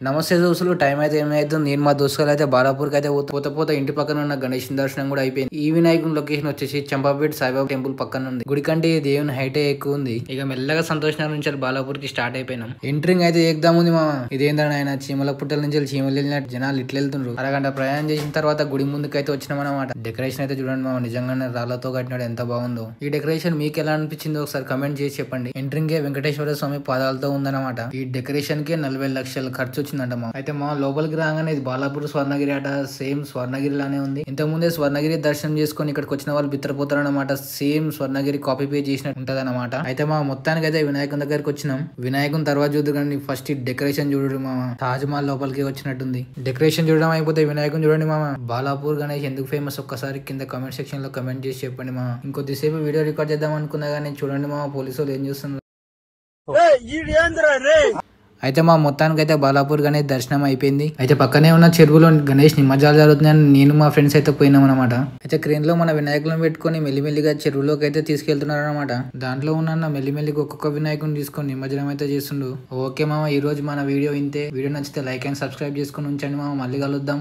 నమస్తే దోస్తులు, టైం అయితే ఏమైతుంది. నేను మా దోస్తులు అయితే బాలాపూర్కి అయితే పోత ఇంటి పక్కన ఉన్న గణేష్ దర్శనం కూడా అయిపోయింది. ఈ వినాయకుని లొకేషన్ వచ్చేసి చంపాపేట సాయిబాబా టెంపుల్ పక్కన ఉంది. గుడి కంటే దేవుని హైటే ఎక్కువ ఉంది. ఇక మెల్లగా సంతోషనగర్ నుంచి బాలాపూర్ కి స్టార్ట్ అయిపోయినాం. ఎంట్రింగ్ అయితే ఏకదాం ఉంది మా. ఇదేందని ఆయన చీమల పుట్టల నుంచి చీమలు వెళ్ళినట్టు జనాలు ఇట్లా వెళ్తుండ్రు. అరగంట ప్రయాణం చేసిన తర్వాత గుడి ముందుకు అయితే వచ్చినాం అనమాట. డెకరేషన్ అయితే చూడండి మా, నిజంగానే రాళ్లతో కట్టినాడు, ఎంత బాగుందో. ఈ డెకరేషన్ మీకు ఎలా అనిపించిందో ఒకసారి కమెంట్ చేసి చెప్పండి. ఎంట్రింగ్ వెంకటేశ్వర స్వామి పాదాలతో ఉందన్నమాట. ఈ డెకరేషన్ కి 40 లక్షల ఖర్చు వచ్చిందంట మా. అయితే మా లోపలికి రాగానే ఇది బాలాపూర్ స్వర్ణగిరి అట. సేమ్ స్వర్ణగిరి లానే ఉంది. ఇంతకు ముందే స్వర్ణగిరి దర్శనం చేసుకుని ఇక్కడికి వచ్చిన వాళ్ళు బిత్తరపోతారు అనమాట. సేమ్ స్వర్ణగిరి కాపీ పే చేసినట్టు ఉంటది అనమాట. అయితే మా మొత్తానికి అయితే వినాయకుని దగ్గరికి వచ్చినాం. వినాయకుని తర్వాత చూద్దు కానీ ఫస్ట్ డెకరేషన్ చూడండి మామ. తాజ్ మహల్ లోపలికి వచ్చినట్టుంది. డెకరేషన్ చూడడం అయిపోతే వినాయకుని చూడండి మామ. బాలాపూర్ గణేష్ ఎందుకు ఫేమస్ ఒక్కసారి కింద కమెంట్ సెక్షన్ లో కమెంట్ చేసి చెప్పండి మా. ఇంకొద్దిసేపు వీడియో రికార్డ్ చేద్దాం అనుకున్నా కానీ చూడండి మా, పోలీసు వాళ్ళు ఏం చేస్తున్నారు. అయితే మా మొత్తానికి అయితే బాలాపూర్ గణేష్ దర్శనం అయిపోయింది. అయితే పక్కనే ఉన్న చెరువులో గణేష్ నిమజ్జనాలు జరుగుతున్నాయని నేను మా ఫ్రెండ్స్ అయితే పోయినాం అనమాట. అయితే క్రేన్ లో మన వినాయకులను పెట్టుకుని మెల్లిమెల్లిగా చెరువులోకి అయితే తీసుకెళ్తున్నారు అనమాట. దాంట్లో ఉన్న మెల్లిమెల్లిగా ఒక్కొక్క వినాయకుని తీసుకొని నిమజ్జనం అయితే చేస్తుండు. ఓకే మామ, ఈ రోజు మన వీడియో ఇంతే. వీడియో నచ్చితే లైక్ అండ్ సబ్స్క్రైబ్ చేసుకుని ఉంచండి మామ. మళ్ళీ కలుద్దాం.